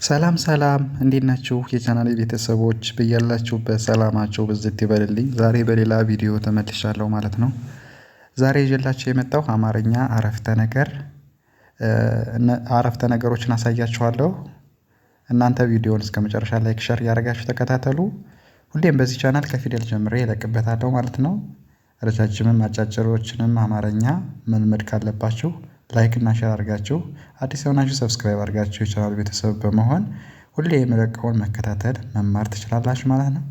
ሰላም ሰላም እንዴት ናችሁ የቻናሌ ቤተሰቦች በያላችሁበት ሰላማችሁ ብዝት ይበልልኝ። ዛሬ በሌላ ቪዲዮ ተመልሻለሁ ማለት ነው። ዛሬ ይዤላችሁ የመጣው አማርኛ አረፍተ ነገሮችን አሳያችኋለሁ። እናንተ ቪዲዮውን እስከመጨረሻ ላይክ ሸር ያደርጋችሁ ተከታተሉ። ሁሌም በዚህ ቻናል ከፊደል ጀምሬ እለቅበታለሁ ማለት ነው። ረጃጅምም አጫጭሮችንም አማርኛ መልመድ ካለባችሁ ላይክ እና ሼር አድርጋችሁ አዲስ የሆናችሁ ሰብስክራይብ አድርጋችሁ የቻናሉ ቤተሰብ በመሆን ሁሌ የምለቀውን መከታተል መማር ትችላላችሁ ማለት ነው።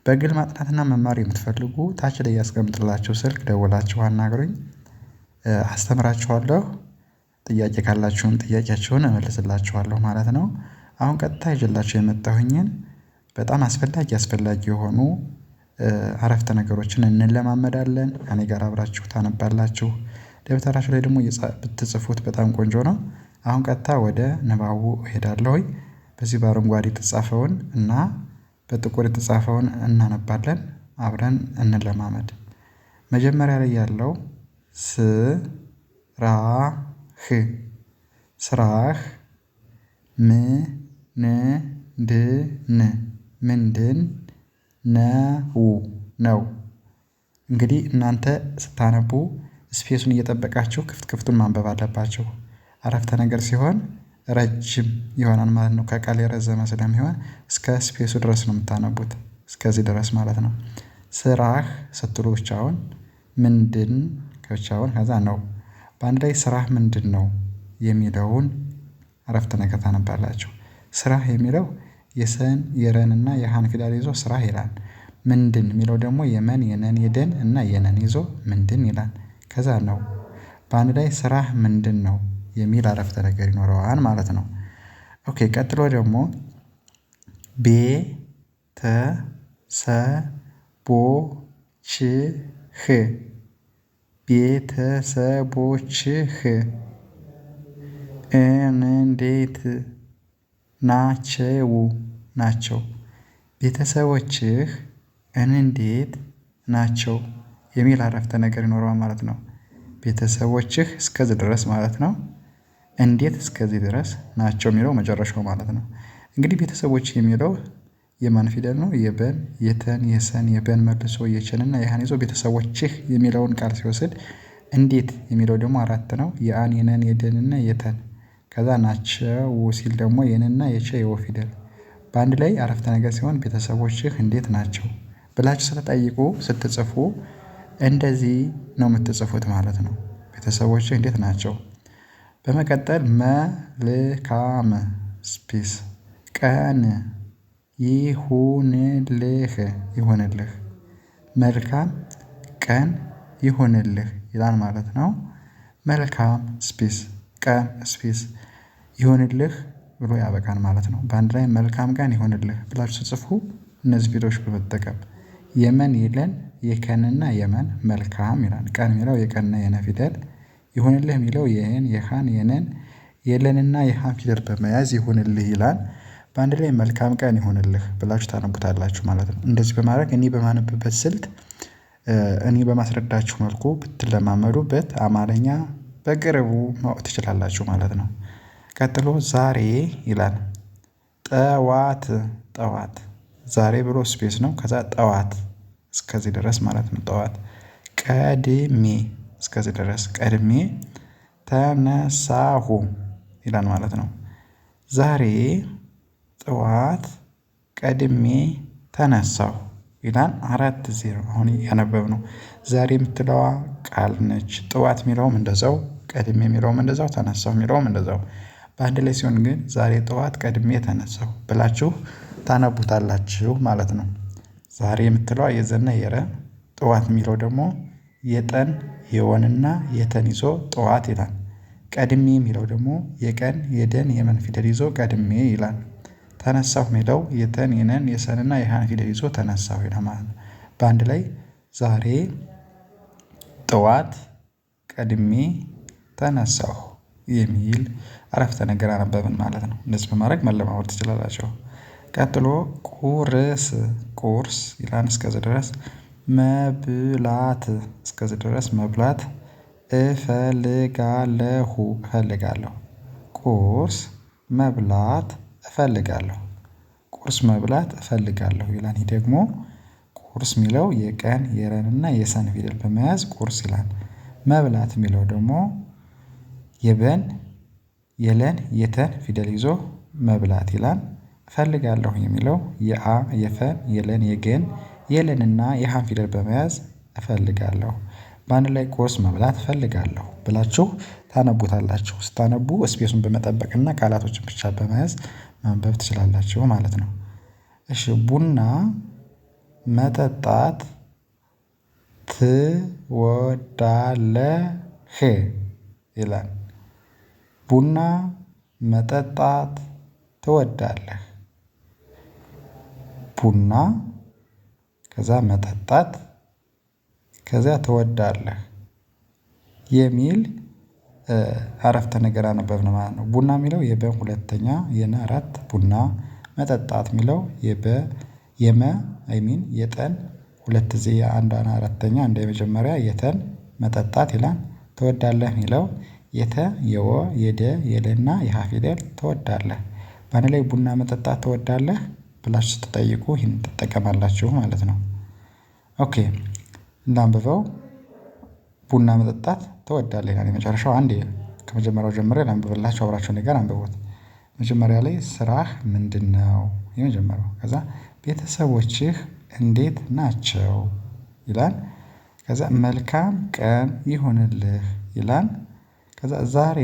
በግል ማጥናትና መማር የምትፈልጉ ታች ላይ ያስቀምጥላችሁ ስልክ ደውላችሁ አናግሩኝ። አስተምራችኋለሁ። ጥያቄ ካላችሁም ጥያቄያችሁን እመልስላችኋለሁ ማለት ነው። አሁን ቀጥታ ይዤላችሁ የመጣሁኝን በጣም አስፈላጊ የሆኑ አረፍተ ነገሮችን እንለማመዳለን። ከእኔ ጋር አብራችሁ ታነባላችሁ። ደብተራችሁ ላይ ደግሞ ብትጽፉት በጣም ቆንጆ ነው። አሁን ቀጥታ ወደ ንባቡ እሄዳለሁኝ። በዚህ በአረንጓዴ የተጻፈውን እና በጥቁር የተጻፈውን እናነባለን። አብረን እንለማመድ። መጀመሪያ ላይ ያለው ስራህ ስራህ ምንድን ነው። እንግዲህ እናንተ ስታነቡ ስፔሱን እየጠበቃችሁ ክፍቱን ማንበብ አለባችሁ። አረፍተ ነገር ሲሆን ረጅም ይሆናል ማለት ነው። ከቃል የረዘመ ስለሚሆን እስከ ስፔሱ ድረስ ነው የምታነቡት። እስከዚህ ድረስ ማለት ነው። ስራህ ስትሉ ብቻውን ምንድን ብቻውን ከዛ ነው። በአንድ ላይ ስራህ ምንድን ነው የሚለውን አረፍተ ነገር ታነባላችሁ። ስራህ የሚለው የሰን የረንና የሃን ፊደል ይዞ ስራህ ይላል። ምንድን የሚለው ደግሞ የመን የነን የደን እና የነን ይዞ ምንድን ይላል። ከዛ ነው። በአንድ ላይ ስራህ ምንድን ነው የሚል አረፍተ ነገር ይኖረዋል ማለት ነው። ኦኬ ቀጥሎ ደግሞ ቤተሰቦችህ እንዴት ናቸው። ቤተሰቦችህ እንዴት ናቸው የሚል አረፍተ ነገር ይኖረዋል ማለት ነው። ቤተሰቦችህ እስከዚህ ድረስ ማለት ነው። እንዴት እስከዚህ ድረስ ናቸው የሚለው መጨረሻው ማለት ነው። እንግዲህ ቤተሰቦች የሚለው የማን ፊደል ነው? የበን የተን የሰን የበን መልሶ የቸንና የሃን ይዞ ቤተሰቦችህ የሚለውን ቃል ሲወስድ እንዴት የሚለው ደግሞ አራት ነው። የአን የነን የደንና የተን ከዛ ናቸው ሲል ደግሞ የንና የቸ የወ ፊደል በአንድ ላይ አረፍተ ነገር ሲሆን ቤተሰቦችህ እንዴት ናቸው ብላችሁ ስትጠይቁ ስትጽፉ እንደዚህ ነው የምትጽፉት ማለት ነው። ቤተሰቦችህ እንዴት ናቸው። በመቀጠል መልካም ስፔስ ቀን ይሁንልህ መልካም ቀን ይሁንልህ ይላል ማለት ነው። መልካም ስፔስ ቀን ስፔስ ይሁንልህ ብሎ ያበቃል ማለት ነው። በአንድ ላይ መልካም ቀን ይሁንልህ ብላችሁ ስትጽፉ እነዚህ ፊደሎች በመጠቀም የመን የለን የከንና የመን መልካም ይላል። ቀን የሚለው የቀንና የነ ፊደል ይሁንልህ የሚለው የን የሃን የነን የለንና የሃን ፊደል በመያዝ ይሁንልህ ይላል። በአንድ ላይ መልካም ቀን ይሁንልህ ብላችሁ ታነቡታላችሁ ማለት ነው። እንደዚህ በማድረግ እኔ በማነብበት ስልት እኔ በማስረዳችሁ መልኩ ብትለማመዱበት አማርኛ በቅርቡ ማወቅ ትችላላችሁ ማለት ነው። ቀጥሎ ዛሬ ይላል። ጠዋት ዛሬ ብሎ ስፔስ ነው። ከዛ ጠዋት እስከዚህ ድረስ ማለት ነው። ጠዋት ቀድሜ እስከዚህ ድረስ ቀድሜ ተነሳሁ ይላል ማለት ነው። ዛሬ ጠዋት ቀድሜ ተነሳሁ ይላል። 4-0 አሁን ያነበብነው ዛሬ የምትለዋ ቃል ነች። ጠዋት የሚለውም እንደዛው ቀድሜ የሚለውም እንደዛው ተነሳሁ የሚለውም እንደዛው በአንድ ላይ ሲሆን ግን ዛሬ ጠዋት ቀድሜ ተነሳሁ ብላችሁ ታነቡታላችሁ ማለት ነው። ዛሬ የምትለዋ የዘና የረ ጠዋት የሚለው ደግሞ የጠን የወንና የተን ይዞ ጠዋት ይላል። ቀድሜ የሚለው ደግሞ የቀን የደን የመን ፊደል ይዞ ቀድሜ ይላል። ተነሳሁ የሚለው የተን የነን የሰንና የሃን ፊደል ይዞ ተነሳሁ ይላል ማለት ነው። በአንድ ላይ ዛሬ ጠዋት ቀድሜ ተነሳሁ የሚል አረፍተ ነገር አነበብን ማለት ነው። እንደዚህ በማድረግ መለማመድ ትችላላችሁ። ቀጥሎ ቁርስ ይላል። እስከዚህ ድረስ መብላት እስከዚህ ድረስ መብላት እፈልጋለሁ ቁርስ መብላት እፈልጋለሁ። ቁርስ መብላት እፈልጋለሁ ይላል። ይህ ደግሞ ቁርስ የሚለው የቀን የረንና የሰን ፊደል በመያዝ ቁርስ ይላል። መብላት የሚለው ደግሞ የበን የለን የተን ፊደል ይዞ መብላት ይላል። እፈልጋለሁ የሚለው የአ የፈን የለን የገን የለንና የሃን ፊደል በመያዝ እፈልጋለሁ። በአንድ ላይ ቁርስ መብላት እፈልጋለሁ ብላችሁ ታነቡታላችሁ። ስታነቡ ስፔሱን በመጠበቅና ቃላቶችን ብቻ በመያዝ ማንበብ ትችላላችሁ ማለት ነው። እሺ ቡና መጠጣት ትወዳለህ ይላል። ቡና መጠጣት ትወዳለህ። ቡና ከዛ መጠጣት ከዛ ትወዳለህ የሚል አረፍተ ነገር አነበብን ማለት ነው። ቡና የሚለው የበ ሁለተኛ የነ አራት ቡና መጠጣት የሚለው የመ አይሚን የጠን ሁለት ጊዜ የአንድ አራተኛ እንደ የመጀመሪያ የተን መጠጣት ይላል። ትወዳለህ የሚለው የተ የወ የደ የለና የሀ ፊደል ትወዳለህ። በአንድ ላይ ቡና መጠጣት ትወዳለህ ብላችሁ ስትጠይቁ ይህን ትጠቀማላችሁ ማለት ነው። ኦኬ እናንብበው። ቡና መጠጣት ትወዳለህ ይላል። የመጨረሻው አንዴ ከመጀመሪያው ጀምሬ ላንብብላችሁ አብራችሁ እኔ ጋር አንብቡት። መጀመሪያ ላይ ስራህ ምንድነው? የመጀመሪያው ከዛ ቤተሰቦችህ እንዴት ናቸው ይላል። ከዛ መልካም ቀን ይሁንልህ ይላል። ከዛ ዛሬ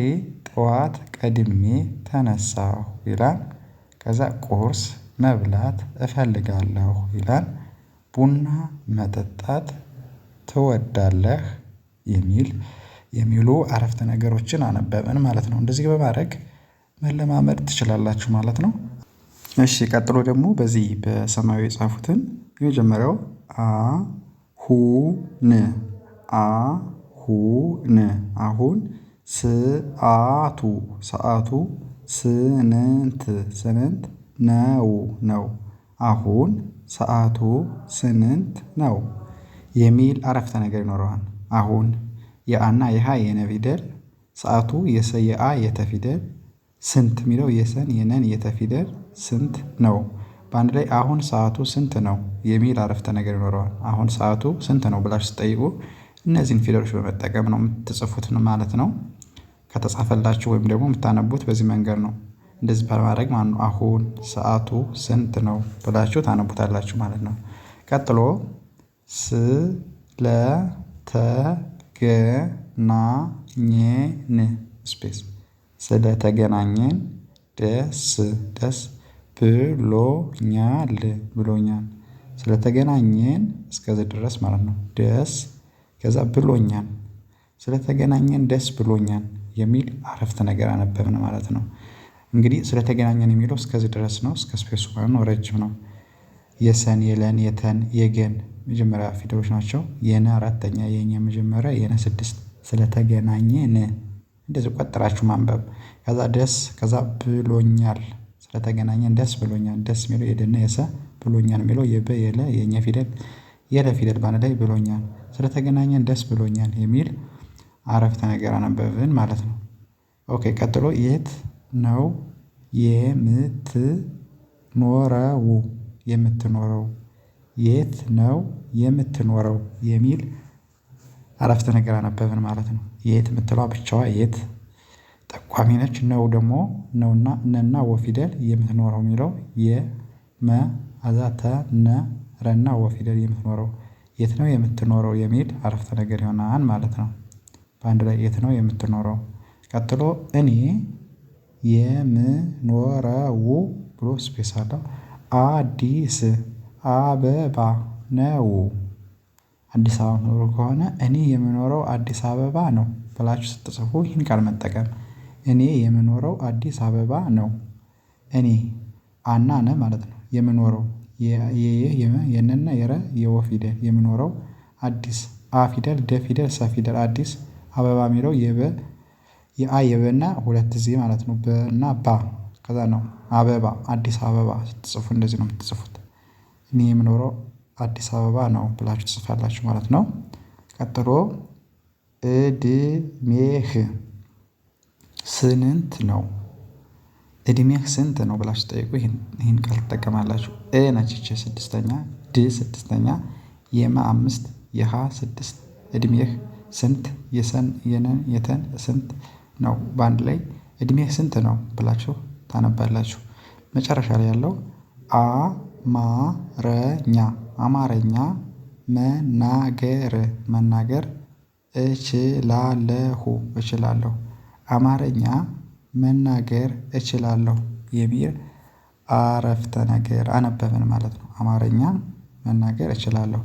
ጠዋት ቀድሜ ተነሳሁ ይላል። ከዛ ቁርስ መብላት እፈልጋለሁ ይላል። ቡና መጠጣት ትወዳለህ የሚሉ አረፍተ ነገሮችን አነበብን ማለት ነው። እንደዚህ በማድረግ መለማመድ ትችላላችሁ ማለት ነው። እሺ ቀጥሎ ደግሞ በዚህ በሰማያዊ የጻፉትን የመጀመሪያው አሁን አሁን አሁን ሰዓቱ ስንት ነው አሁን ሰዓቱ ስንት ነው የሚል አረፍተ ነገር ይኖረዋል። አሁን የአና የሃ የነ ፊደል ሰዓቱ የሰ የአ የተ ፊደል ስንት የሚለው የሰን የነን የተ ፊደል ስንት ነው። በአንድ ላይ አሁን ሰዓቱ ስንት ነው የሚል አረፍተ ነገር ይኖረዋል። አሁን ሰዓቱ ስንት ነው ብላችሁ ስትጠይቁ እነዚህን ፊደሎች በመጠቀም ነው የምትጽፉት ማለት ነው። ከተጻፈላችሁ ወይም ደግሞ የምታነቡት በዚህ መንገድ ነው። እንደዚህ በማድረግ ማለት ነው አሁን ሰዓቱ ስንት ነው ብላችሁ ታነቡታላችሁ ማለት ነው። ቀጥሎ ስለተገናኘን ስፔስ ስለተገናኘን ደስ ብሎኛል ስለተገናኘን እስከዚህ ድረስ ማለት ነው። ደስ ከዛ ብሎኛል ስለተገናኘን ደስ ብሎኛል የሚል አረፍተ ነገር አነበብን ማለት ነው። እንግዲህ ስለተገናኘን የሚለው እስከዚህ ድረስ ነው። እስከ ስፔሱ ማለት ነው። ረጅም ነው። የሰን የለን የተን የገን መጀመሪያ ፊደሎች ናቸው። የነ አራተኛ የኛ መጀመሪያ የነ ስድስት ስለተገናኘን እንደዚህ ቆጥራችሁ ማንበብ። ከዛ ደስ ከዛ ብሎኛል ስለተገናኘን ደስ ብሎኛል ደስ የሚለው የደና የሰ ብሎኛል የሚለው የበ የለ የኛ ፊደል የለ ፊደል በአንድ ላይ ብሎኛል ስለተገናኘን ደስ ብሎኛል የሚል አረፍተ ነገር አነበብን ማለት ነው። ኦኬ ቀጥሎ የት ነው የምትኖረው የት ነው የምትኖረው የሚል አረፍተ ነገር አነበብን ማለት ነው። የት የምትለዋ ብቻዋ የት ጠቋሚ ነች። ነው ደግሞ ነውና ነና ወ ፊደል የምትኖረው የሚለው የመ አዛተ ነ ረና ወ ፊደል የምትኖረው የት ነው የምትኖረው የሚል አረፍተ ነገር ይሆናል ማለት ነው። በአንድ ላይ የት ነው የምትኖረው። ቀጥሎ እኔ የምኖረው ብሎ ስፔስ አለው አዲስ አበባ ነው። አዲስ አበባ የምኖረው ከሆነ እኔ የምኖረው አዲስ አበባ ነው ብላችሁ ስትጽፉ ይህን ቃል መጠቀም። እኔ የምኖረው አዲስ አበባ ነው። እኔ አና ነ ማለት ነው። የምኖረው የነና የረ የወ ፊደል የምኖረው አዲስ አ ፊደል ደ ፊደል ሰ ፊደል አዲስ አበባ የሚለው የአ የበና ሁለት ጊዜ ማለት ነው። በና ባ ከዛ ነው አበባ አዲስ አበባ ስትጽፉ እንደዚህ ነው የምትጽፉት። እኔ የምኖረው አዲስ አበባ ነው ብላችሁ ትጽፋላችሁ ማለት ነው። ቀጥሎ እድሜህ ስንት ነው? እድሜህ ስንት ነው ብላችሁ ጠይቁ። ይህን ቃል ትጠቀማላችሁ። ነች ይቺ ስድስተኛ፣ ድ ስድስተኛ፣ የመ አምስት፣ የሀ ስድስት። እድሜህ ስንት፣ የሰን የነን የተን ስንት ነው። በአንድ ላይ እድሜህ ስንት ነው ብላችሁ ታነባላችሁ። መጨረሻ ላይ ያለው አማረኛ አማረኛ መናገር እችላለሁ አማረኛ መናገር እችላለሁ የሚል አረፍተ ነገር አነበብን ማለት ነው። አማርኛ መናገር እችላለሁ።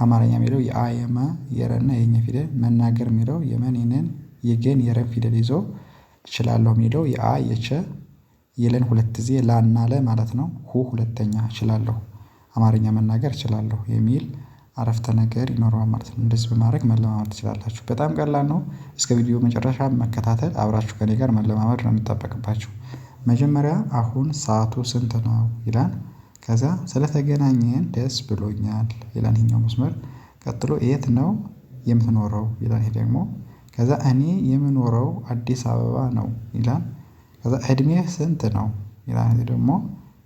አማርኛ የሚለው የአ የመ የረና የኘ ፊደል፣ መናገር የሚለው የመን የነን የገን የረን ፊደል ይዞ፣ እችላለሁ የሚለው የአ የቸ የለን ሁለት ጊዜ ላና ለ ማለት ነው። ሁለተኛ እችላለሁ አማርኛ መናገር እችላለሁ የሚል አረፍተ ነገር ይኖረዋል ማለት ነው። እንደዚህ በማድረግ መለማመድ ትችላላችሁ። በጣም ቀላል ነው። እስከ ቪዲዮ መጨረሻ መከታተል አብራችሁ ከኔ ጋር መለማመድ ነው የሚጠበቅባችሁ። መጀመሪያ አሁን ሰዓቱ ስንት ነው ይላል። ከዛ ስለተገናኘን ደስ ብሎኛል ይላል ይሄኛው መስመር። ቀጥሎ የት ነው የምትኖረው ይላል ይሄ ደግሞ። ከዛ እኔ የምኖረው አዲስ አበባ ነው ይላል። ከዛ እድሜህ ስንት ነው ይላል ይሄ ደግሞ።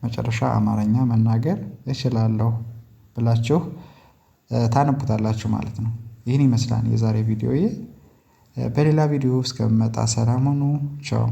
መጨረሻ አማርኛ መናገር እችላለሁ ብላችሁ ታነቡታላችሁ ማለት ነው። ይህን ይመስላል የዛሬ ቪዲዮዬ። በሌላ ቪዲዮ እስከምመጣ ሰላም ሁኑ። ቻው